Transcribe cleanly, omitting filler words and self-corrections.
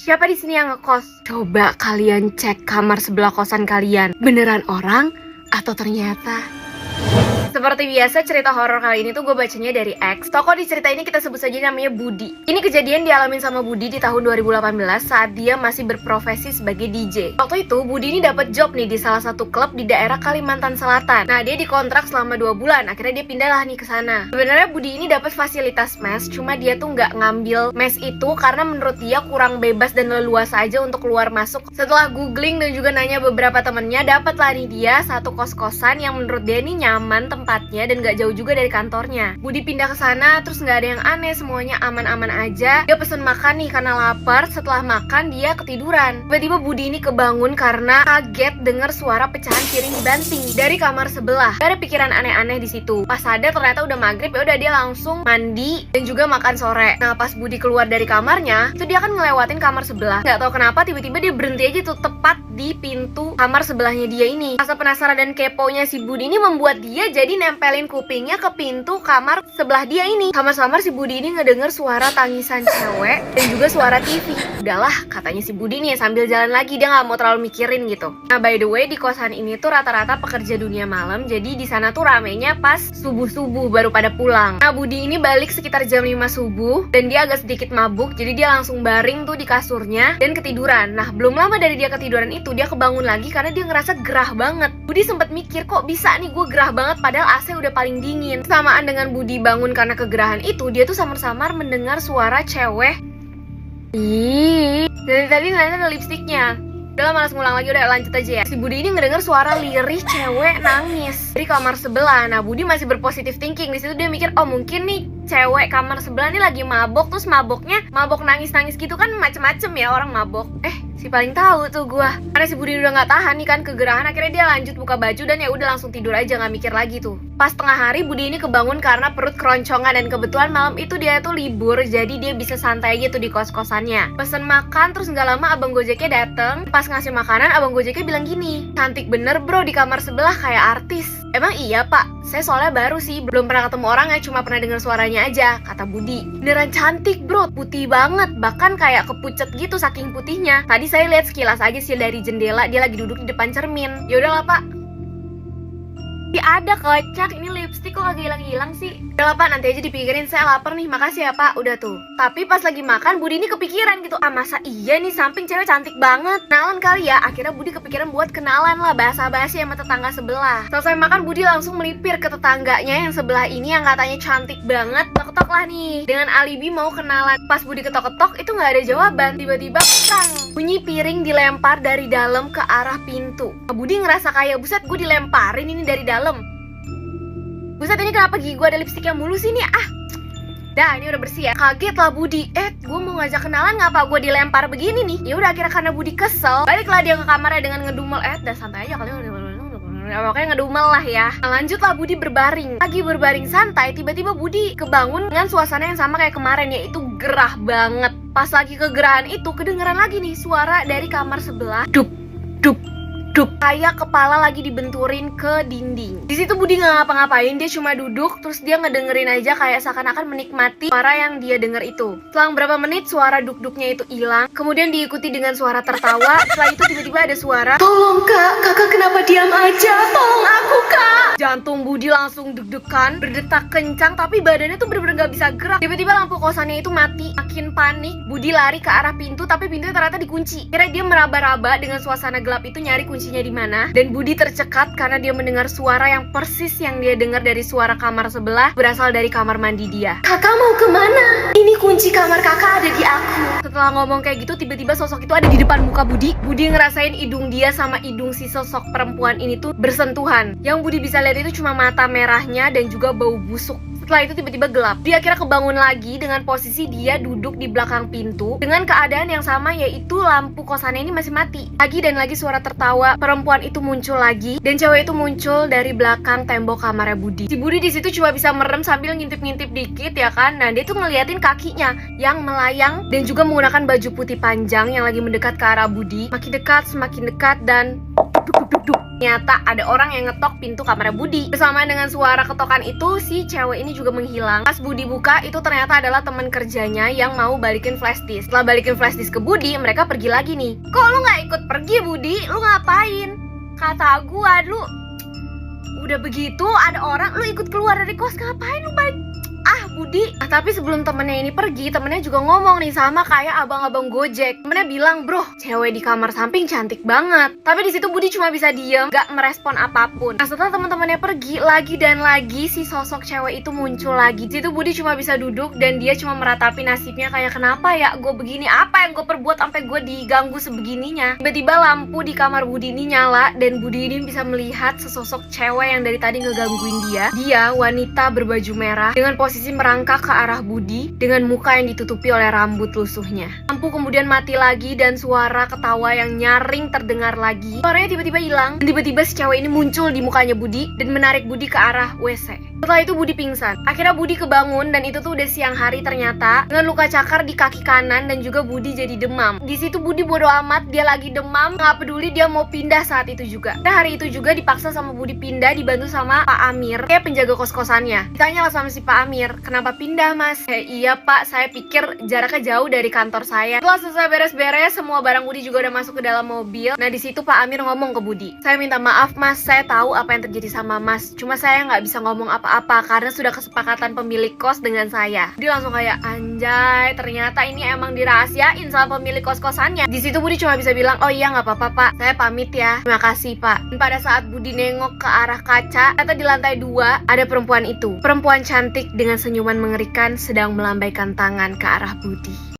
Siapa di sini yang ngekos? Coba kalian cek kamar sebelah kosan kalian. Beneran orang atau ternyata? Seperti biasa, cerita horor kali ini tuh gue bacanya dari X. Tokoh di cerita ini kita sebut saja namanya Budi. Ini kejadian dialamin sama Budi di tahun 2018 saat dia masih berprofesi sebagai DJ. Waktu itu Budi ini dapat job nih di salah satu klub di daerah Kalimantan Selatan. Nah, dia dikontrak selama 2 bulan. Akhirnya dia pindah lah nih ke sana. Sebenarnya Budi ini dapat fasilitas mes, cuma dia tuh nggak ngambil mes itu karena menurut dia kurang bebas dan leluasa aja untuk keluar masuk. Setelah googling dan juga nanya beberapa temennya, dapat lah nih dia satu kos-kosan yang menurut dia ini nyaman tempatnya dan gak jauh juga dari kantornya. Budi pindah ke sana terus gak ada yang aneh, semuanya aman-aman aja. Dia pesen makan nih karena lapar. Setelah makan dia ketiduran. Tiba-tiba Budi ini kebangun karena kaget dengar suara pecahan piring dibanting dari kamar sebelah. Gak ada pikiran aneh-aneh di situ. Pas sadar ternyata udah maghrib, ya udah dia langsung mandi dan juga makan sore. Nah, pas Budi keluar dari kamarnya, itu dia kan ngelewatin kamar sebelah. Gak tau kenapa tiba-tiba dia berhenti aja tuh tepat di pintu kamar sebelahnya dia ini. Rasa penasaran dan keponya si Budi ini membuat dia jadi nempelin kupingnya ke pintu kamar sebelah dia ini. Kamar-kamar si Budi ini ngedenger suara tangisan cewek dan juga suara TV. Udahlah, katanya si Budi nih sambil jalan lagi, dia nggak mau terlalu mikirin gitu. Nah, by the way, di kosan ini tuh rata-rata pekerja dunia malam, jadi di sana tuh ramenya pas subuh-subuh baru pada pulang. Nah, Budi ini balik sekitar jam 5 subuh dan dia agak sedikit mabuk, jadi dia langsung baring tuh di kasurnya dan ketiduran. Nah, belum lama dari dia ketiduran itu, dia kebangun lagi karena dia ngerasa gerah banget. Budi sempat mikir, kok bisa nih gue gerah banget padahal AC udah paling dingin. Samaan dengan Budi bangun karena kegerahan itu, dia tuh samar-samar mendengar suara cewek. Ih, dari tadi ternyata ada lipstiknya. Udah malas ngulang lagi, udah lanjut aja ya. Si Budi ini ngedenger suara lirih cewek nangis dari kamar sebelah. Nah, Budi masih berpositif thinking. Di situ dia mikir, oh mungkin nih cewek kamar sebelah nih lagi mabok, terus maboknya mabok nangis-nangis gitu kan, macem-macem ya orang mabok. Si paling tahu tuh gua. Karena si Budi udah nggak tahan nih kan kegerahan, akhirnya dia lanjut buka baju dan ya udah langsung tidur aja, nggak mikir lagi tuh. Pas tengah hari Budi ini kebangun karena perut keroncongan dan kebetulan malam itu dia tuh libur, jadi dia bisa santai aja tuh di kos-kosannya. Pesen makan, terus nggak lama abang gojeknya dateng. Pas ngasih makanan, abang gojeknya bilang gini, cantik bener bro di kamar sebelah kayak artis. Emang iya pak, saya soalnya baru sih, belum pernah ketemu orangnya, cuma pernah dengar suaranya aja, kata Budi. Beneran cantik bro, putih banget, bahkan kayak kepucet gitu saking putihnya. Tadi saya lihat sekilas aja sih dari jendela, dia lagi duduk di depan cermin. Yaudahlah pak. Ada kocak, ini lipstick kok agak hilang-hilang sih. Udah lah pak, nanti aja dipikirin, saya lapar nih, makasih ya pak. Udah tuh. Tapi pas lagi makan, Budi ini kepikiran gitu, ah masa iya nih samping cewek cantik banget, kenalan kali ya. Akhirnya Budi kepikiran buat kenalan lah, basa-basi sama tetangga sebelah. Selesai makan, Budi langsung melipir ke tetangganya yang sebelah ini yang katanya cantik banget. Ketok lah nih, dengan alibi mau kenalan. Pas Budi ketok-ketok, itu gak ada jawaban. Tiba-tiba prang, bunyi piring dilempar dari dalam ke arah pintu. Budi ngerasa kayak, buset gue dilemparin ini dari dalam. Buset, ini kenapa gigi gue ada lipstiknya mulu sih nih? Dah, ini udah bersih ya. Kaget lah Budi. Gue mau ngajak kenalan, ngapa gue dilempar begini nih? Ya udah, akhirnya karena Budi kesel, baliklah dia ke kamarnya dengan ngedumel. Dah santai aja kali. Pokoknya ngedumel lah ya. Nah, lanjutlah Budi berbaring. Lagi berbaring santai, tiba-tiba Budi kebangun dengan suasana yang sama kayak kemarin, yaitu gerah banget. Pas lagi kegerahan itu, kedengeran lagi nih suara dari kamar sebelah. Dup, dup, dup, kayak kepala lagi dibenturin ke dinding. Di situ Budi nggak ngapa-ngapain, dia cuma duduk, terus dia ngedengerin aja kayak seakan-akan menikmati suara yang dia denger itu. Selang berapa menit suara duk-duknya itu hilang, kemudian diikuti dengan suara tertawa. Setelah itu tiba-tiba ada suara, tolong kak, kakak kenapa diam aja, tolong aku kak. Jantung Budi langsung deg-degan, berdetak kencang, tapi badannya tuh bener-bener nggak bisa gerak. Tiba-tiba lampu kosannya itu mati. Makin panik, Budi lari ke arah pintu, tapi pintunya ternyata dikunci. Kira dia meraba-raba dengan suasana gelap itu nyari kuncinya di mana. Dan Budi tercekat karena dia mendengar suara yang persis yang dia dengar dari suara kamar sebelah, berasal dari kamar mandi dia. Kakak mau kemana? Ini kunci kamar kakak ada di aku. Setelah ngomong kayak gitu, tiba-tiba sosok itu ada di depan muka Budi. Budi ngerasain hidung dia sama hidung si sosok perempuan ini tuh bersentuhan. Yang Budi bisa lihat itu cuma mata merahnya dan juga bau busuk. Setelah itu tiba-tiba gelap. Dia akhirnya kebangun lagi dengan posisi dia duduk di belakang pintu dengan keadaan yang sama, yaitu lampu kosannya ini masih mati. Lagi dan lagi suara tertawa perempuan itu muncul lagi, dan cewek itu muncul dari belakang tembok kamarnya Budi. Si Budi di situ cuma bisa merem sambil ngintip-ngintip dikit ya kan. Nah, dia tuh ngeliatin kakinya yang melayang dan juga menggunakan baju putih panjang yang lagi mendekat ke arah Budi. Makin dekat, semakin dekat, dan duk duk duk duk. Ternyata ada orang yang ngetok pintu kamarnya Budi. Bersamaan dengan suara ketokan itu, si cewek ini juga menghilang. Pas Budi buka, itu ternyata adalah teman kerjanya yang mau balikin flash disk. Setelah balikin flash disk ke Budi, mereka pergi lagi nih. Kok lu gak ikut pergi, Budi? Lu ngapain? Kata gua, lu udah begitu ada orang, lu ikut keluar dari kos, ngapain lu balik? Budi. Tapi sebelum temennya ini pergi, temennya juga ngomong nih sama kayak abang-abang Gojek. Temennya bilang, bro, cewek di kamar samping cantik banget. Tapi di situ Budi cuma bisa diem, gak merespon apapun. Nah, setelah teman-temannya pergi, lagi dan lagi si sosok cewek itu muncul lagi. Di situ Budi cuma bisa duduk dan dia cuma meratapi nasibnya kayak kenapa ya gue begini, apa yang gue perbuat sampai gue diganggu sebegininya. Tiba-tiba lampu di kamar Budi ini nyala dan Budi ini bisa melihat sesosok cewek yang dari tadi ngegangguin dia. Dia wanita berbaju merah dengan posisi merangkak ke arah Budi dengan muka yang ditutupi oleh rambut lusuhnya. Lampu kemudian mati lagi dan suara ketawa yang nyaring terdengar lagi. Suaranya tiba-tiba hilang dan tiba-tiba si cewek ini muncul di mukanya Budi dan menarik Budi ke arah WC. Setelah itu Budi pingsan. Akhirnya Budi kebangun dan itu tuh udah siang hari ternyata dengan luka cakar di kaki kanan dan juga Budi jadi demam. Di situ Budi bodo amat, dia lagi demam, nggak peduli, dia mau pindah saat itu juga. Nah, hari itu juga dipaksa sama Budi pindah, dibantu sama Pak Amir, kayak penjaga kos-kosannya. Ditanya lah sama si Pak Amir, kenapa pindah mas? Iya pak, saya pikir jaraknya jauh dari kantor saya. Setelah selesai beres-beres, semua barang Budi juga udah masuk ke dalam mobil. Nah di situ Pak Amir ngomong ke Budi, saya minta maaf mas, saya tahu apa yang terjadi sama mas. Cuma saya nggak bisa ngomong apa-apa karena sudah kesepakatan pemilik kos dengan saya. Dia langsung kayak anjay, ternyata ini emang dirahasiain sama pemilik kos-kosannya. Di situ Budi cuma bisa bilang, oh iya nggak apa-apa pak, saya pamit ya. Terima kasih pak. Dan pada saat Budi nengok ke arah kaca, ternyata di lantai 2 ada perempuan itu. Perempuan cantik dengan senyuman mengerikan sedang melambaikan tangan ke arah Budi.